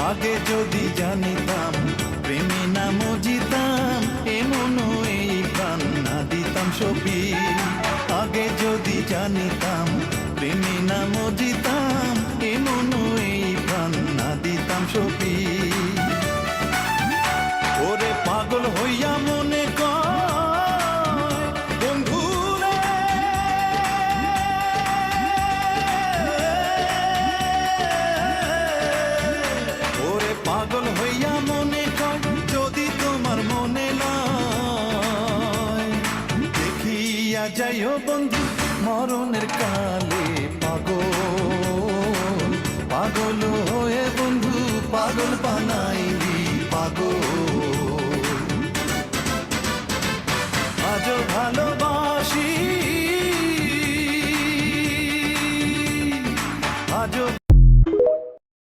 আগে যদি জানিতাম প্রেমে না মজিতাম, এমন এই প্রাণ না দিতাম সপি। আগে যদি জানিতাম প্রেমে না মজিতাম, এমন এই প্রাণ না দিতাম সপি। ওরে পাগল হইয়া মনে কয় বন্ধুরে, ওরে পাগল হইয়া মনে কয় যদি তোমার মনে লয়, দেখিয়া যাইও বন্ধু মরণের কালে পাগল, পাগল হয়ে বন্ধু পাগল বানাই